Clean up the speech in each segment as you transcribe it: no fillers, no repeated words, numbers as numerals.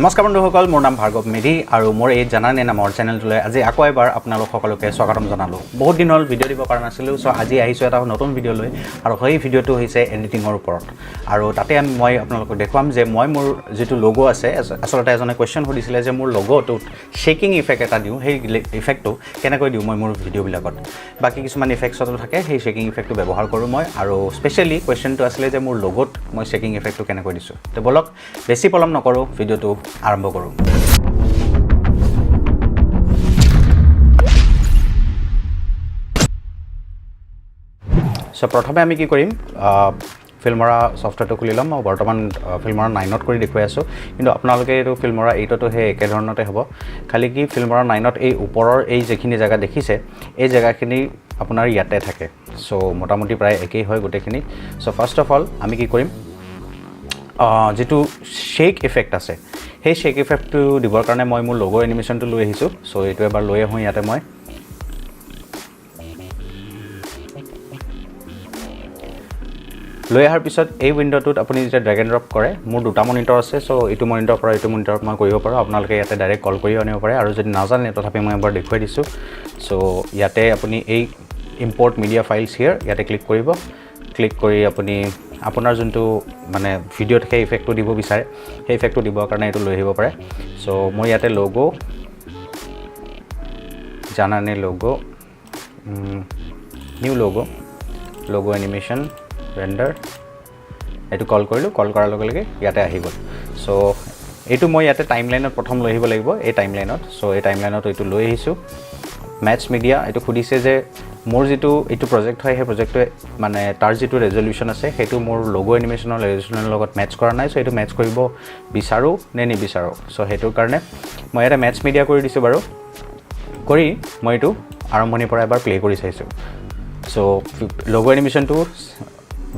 নমস্কাৰ বন্ধুসকল, মোৰ নাম ভাৰ্গৱ মেধি আৰু মোৰ এই জানানে নামৰ চেনেলটোলৈ আজি আকৌ এবাৰ আপোনালোক সকলোকে স্বাগতম জনালোঁ। বহুত দিন হ'ল ভিডিঅ' দিব পৰা নাছিলোঁ, চ' আজি আহিছোঁ এটা নতুন ভিডিঅ' লৈ আৰু সেই ভিডিঅ'টো হৈছে এডিটিঙৰ ওপৰত। আৰু তাতে মই আপোনালোকক দেখুৱাম যে মই মোৰ যিটো লগো আছে, আচলতে এজনে কুৱেশ্যন সুধিছিলে যে মোৰ লগোটোত শ্বেকিং ইফেক্ট এটা দিওঁ, সেই ইফেক্টটো কেনেকৈ দিওঁ মই মোৰ ভিডিঅ'বিলাকত। বাকী কিছুমান ইফেক্টছতো থাকে, সেই শ্বেকিং ইফেক্টটো ব্যৱহাৰ কৰোঁ মই। আৰু স্পেচিয়েলি কুৱেশ্যনটো আছিলে যে মোৰ লগোত মই শ্বেকিং ইফেক্টটো কেনেকৈ দিছোঁ। তো বলক বেছি পলম নকৰোঁ, ভিডিঅ'টো আৰম্ভ কৰোঁ। চ' প্ৰথমে আমি কি কৰিম, ফিল্মৰা ছফ্টৱেৰটো খুলি ল'ম। মই বৰ্তমান ফিল্মৰা 9ত কৰি দেখুৱাই আছোঁ, কিন্তু আপোনালোকে এইটো ফিল্মৰা 8তো সেই একেধৰণতে হ'ব। খালি কি ফিল্মৰা 9ত এই ওপৰৰ এই যিখিনি জেগা দেখিছে, এই জেগাখিনি আপোনাৰ ইয়াতে থাকে। চ' মোটামুটি প্ৰায় একেই হয় গোটেইখিনি। চ' ফাৰ্ষ্ট অফ অল আমি কি কৰিম, যিটো শ্বেক ইফেক্ট আছে, সেই শ্বেক ইফেক্টটো দিবৰ কাৰণে মই মোৰ লগো এনিমেশ্যনটো লৈ আহিছোঁ। চ' এইটো এবাৰ লৈ আহোঁ ইয়াতে। মই লৈ অহাৰ পিছত এই উইণ্ড'টোত আপুনি যেতিয়া ড্ৰেগ এণ্ড ড্ৰপ কৰে, মোৰ দুটা মনিটৰ আছে। চ' এইটো মনিটৰৰ পৰা এইটো মনিটৰত মই কৰিব পাৰোঁ। আপোনালোকে ইয়াতে ডাইৰেক্ট কল কৰি আনিব পাৰে, আৰু যদি নাজানে তথাপি মই এবাৰ দেখুৱাই দিছোঁ। চ' ইয়াতে আপুনি এই ইম্পৰ্ট মিডিয়া ফাইলছ হিয়াৰ ইয়াতে ক্লিক কৰিব। ক্লিক কৰি আপুনি আপোনাৰ যোনটো মানে ভিডিঅ'ত সেই ইফেক্টটো দিব বিচাৰে, সেই ইফেক্টটো দিবৰ কাৰণে এইটো লৈ আহিব পাৰে। চ' মই ইয়াতে লগো, জানানে লগো, নিউ লগো এনিমেশ্যন ৰেণ্ডাৰ, এইটো কল কৰিলোঁ। কল কৰাৰ লগে লগে ইয়াতে আহি গ'ল। চ' এইটো মই ইয়াতে টাইমলাইনত প্ৰথম লৈ আহিব লাগিব, এই টাইমলাইনত। চ' এই টাইমলাইনত এইটো লৈ আহিছোঁ। মেটছ মিডিয়া, এইটো সুধিছে যে মোৰ যিটো এইটো প্ৰজেক্ট হয়, সেই প্ৰজেক্টটোৱে মানে তাৰ যিটো ৰেজলিউশ্যন আছে, সেইটো মোৰ লগো এনিমেশ্যনৰ ৰেজলিউশ্যনৰ লগত মেটচ কৰা নাই। চ' এইটো মেটচ কৰিব বিচাৰোঁ নে নিবিচাৰোঁ। চ' সেইটোৰ কাৰণে মই ইয়াতে মেটছ মিডিয়া কৰি দিছোঁ বাৰু। কৰি মই এইটো আৰম্ভণিৰ পৰা এবাৰ প্লে' কৰি চাইছোঁ। চ' লগো এনিমেশ্যনটো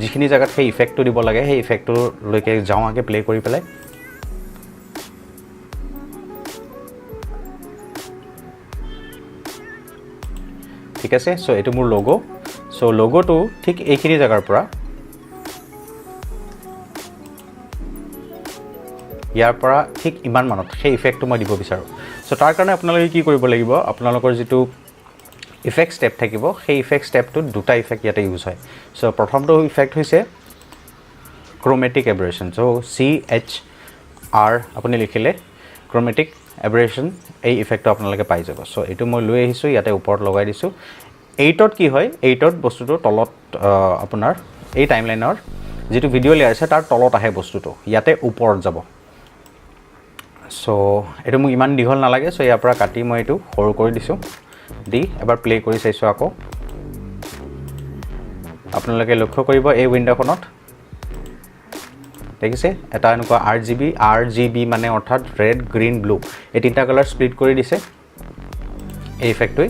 যিখিনি জেগাত সেই ইফেক্টটো দিব লাগে, সেই ইফেক্টটোলৈকে যাওঁ আগে প্লে' কৰি পেলাই। ঠিক আছে। চ' এইটো মোৰ লগো। চ' লগোটো ঠিক এইখিনি জেগাৰ পৰা, ইয়াৰ পৰা ঠিক ইমান মানত সেই ইফেক্টটো মই দিব বিচাৰোঁ। চ' তাৰ কাৰণে আপোনালোকে কি কৰিব লাগিব, আপোনালোকৰ যিটো ইফেক্ট ষ্টেপ থাকিব, সেই ইফেক্ট ষ্টেপটোত দুটা ইফেক্ট ইয়াতে ইউজ হয়। চ' প্ৰথমটো ইফেক্ট হৈছে ক্ৰমেটিক এব্ৰেশ্যন। চ' CHR আপুনি লিখিলে ক্ৰমেটিক এব্ৰেশ্যন, এই ইফেক্টটো আপোনালোকে পাই যাব। চ' এইটো মই লৈ আহিছোঁ, ইয়াতে ওপৰত লগাই দিছোঁ। 8ত কি হয়, 8ত বস্তুটো তলত আপোনাৰ এই টাইমলাইনৰ যিটো ভিডিঅ' লেয়াৰ আছে তাৰ তলত আহে বস্তুটো, ইয়াতে ওপৰত যাব। চ' এইটো মোক ইমান দীঘল নালাগে। চ' ইয়াৰ পৰা কাটি মই এইটো সৰু কৰি দিছোঁ, দি এবাৰ প্লে' কৰি চাইছোঁ আকৌ। আপোনালোকে লক্ষ্য কৰিব এই উইণ্ড'খনত দেখিছে এটা এনেকুৱা RGB মানে অৰ্থাৎ ৰেড, গ্ৰীণ, ব্লু, এই তিনিটা কালাৰ স্প্লিট কৰি দিছে এই ইফেক্টটোৱে।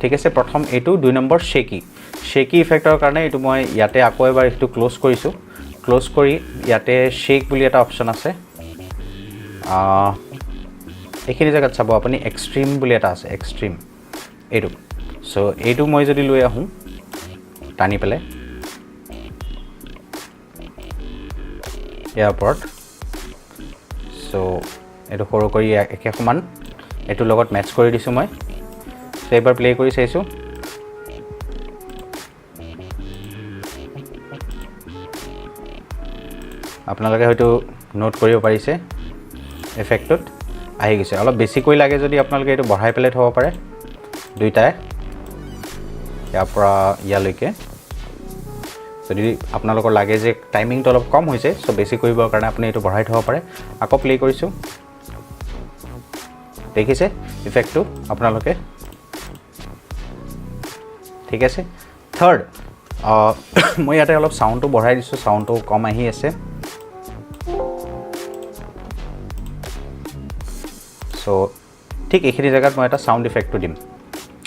ঠিক আছে। প্ৰথম এইটো, 2 নম্বৰ শ্বেকি ইফেক্টৰ কাৰণে এইটো মই ইয়াতে আকৌ এবাৰ এইটো ক্ল'জ কৰিছোঁ। ক্ল'জ কৰি ইয়াতে শ্বেক বুলি এটা অপশ্যন আছে, এইখিনি জেগাত চাব আপুনি, এক্সট্ৰিম বুলি এটা আছে, এক্সট্ৰিম এইটো। চ' এইটো মই যদি লৈ আহোঁ টানি পেলাই ইয়াৰ ওপৰত, চ' এইটো সৰু কৰি একে সমান এইটোৰ লগত মেটচ কৰি দিছোঁ মই। চ' এইবাৰ প্লে' কৰি চাইছোঁ। আপোনালোকে হয়তো নোট কৰিব পাৰিছে, এফেক্টটোত আহি গৈছে। অলপ বেছিকৈ লাগে যদি আপোনালোকে এইটো বঢ়াই পেলাই থ'ব পাৰে, দুইটাই ইয়াৰ পৰা ইয়ালৈকে। যদি আপোনালোকৰ লাগে যে টাইমিংটো অলপ কম হৈছে, চ' বেছি কৰিবৰ কাৰণে আপুনি এইটো বঢ়াই থ'ব পাৰে। আকৌ প্লে' কৰিছোঁ, দেখিছে ইফেক্টটো আপোনালোকে। ঠিক আছে। থাৰ্ড, মই ইয়াতে অলপ চাউণ্ডটো বঢ়াই দিছোঁ, চাউণ্ডটো কম আহি আছে। চ' ঠিক এইখিনি জেগাত মই এটা চাউণ্ড ইফেক্টটো দিম,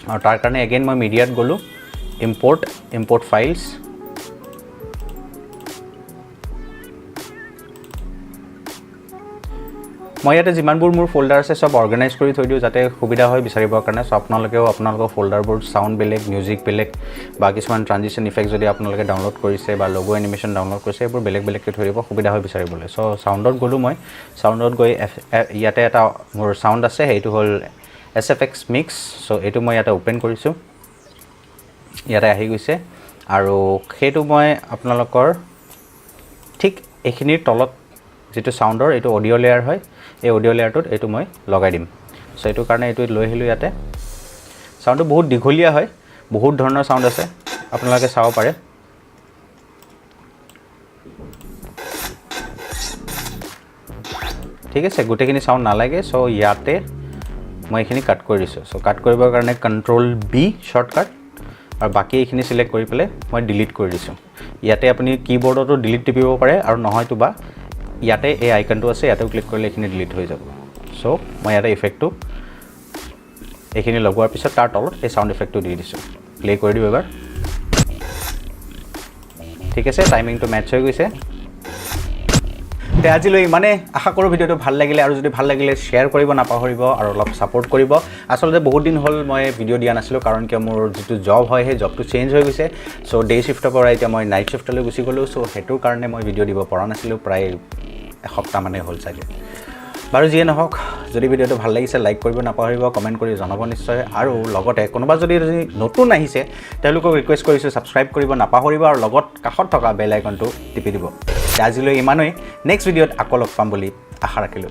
আৰু তাৰ কাৰণে এগেইন মই মিডিয়াত গ'লোঁ, ইম্পৰ্ট ফাইলছ, মই ইয়াতে যিমানবোৰ মোৰ ফোল্ডাৰ আছে সব অৰ্গেনাইজ কৰি থৈ দিওঁ যাতে সুবিধা হয় বিচাৰিবৰ কাৰণে সো আপোনালোকৰ ফোল্ডাৰবোৰ সাউন্ড বেলেগ মিউজিক বেলেগ বা কিছুমান ট্ৰানজিশন ইফেক্ট যদি আপোনালোকে ডাউনলোড কৰিছে বা লগো এনিমেশ্যন ডাউনলোড কৰিছে এইবোৰ বেলেগকৈ থৈ দিব সুবিধা হয় বিচাৰিবলৈ সো সাউন্ডত গ'লো মই সাউন্ডত গৈ ইয়াতে এটা মোৰ সাউন্ড আছে সেইটো হ'ল SFX মিক্স সো এইটো মই ইয়াতে ওপেন কৰিছো ইয়াতে আহি গৈছে আৰু সেইটো মই আপোনালোকৰ ঠিক এইখিনিৰ তলত যেটো সাউন্ডৰ এটো অডিও লেয়াৰ হয় এই অডিও লেয়াৰটোত এটো মই লগাই দিম সো এটো কাৰণে এটো লৈ আহিলো ইয়াতে সাউন্ডটো বহুত দীঘলীয়া হয় বহুত ধৰণৰ সাউন্ড আছে আপোনালোকে চাব পাৰে ঠিক আছে গুটেখিনি সাউন্ড নালাগে সো ইয়াতে মই এখিনি কাট কৰি দিছো সো কাট কৰিবৰ কাৰণে কন্ট্ৰোল বি শৰ্টকাট আৰু বাকি এখিনি সিলেক্ট কৰি পেলে মই ডিলিট কৰি দিছো ইয়াতে আপুনি কিবোৰ্ডতো ডিলিট টিপিব পাৰে আৰু নহয়তো বা ইয়াতে এই আইকনটো আছে ইয়াতেও ক্লিক কৰিলে এখিনি ডিলিট হৈ যাব সো মই ইয়াতে ইফেক্টটো এখিনি লগোৱাৰ পিছত তাৰ তলত এই সাউন্ড ইফেক্টটো দি দিছো প্লে কৰি দিও এবাৰ ঠিক আছে টাইমিংটো ম্যাচ হৈ গৈছে তে আজিলৈ মানে আশা কৰো ভিডিওটো ভাল লাগিলে আৰু যদি ভাল লাগিলে শেয়াৰ কৰিব নাপাহৰিব আৰু অলপ সাপোৰ্ট কৰিব আসলতে বহুত দিন হল মই ভিডিও দিয়া নাছিলো কাৰণ কি মোৰ যেটো জব হয় হে জবটো চেঞ্জ হৈ গৈছে সো ডে শিফটৰ পৰা এতিয়া মই নাইট শিফটলৈ গুচি গলো সো হেতু কাৰণে মই ভিডিও দিব পৰা নাছিলো প্ৰায় এসপ্তাহ মানে হল চাগে বাৰু যিয়ে নহওক যদি ভিডিওটো ভাল লাগিছে লাইক কৰিব নাপাহৰিব কমেন্ট কৰি জনাব নিশ্চয় আৰু লগতে কোনোবা যদি নতুন আহিছে তেওঁলোকক ৰিকুৱেষ্ট কৰিছো সাবস্ক্ৰাইব কৰিব নাপাহৰিব আৰু লগত কাষত থকা বেল আইকনটো টিপি দিব আজিলৈ ইমানেই নেক্সট ভিডিওত আকৌ লগ পাম বুলি আশা ৰাখিলো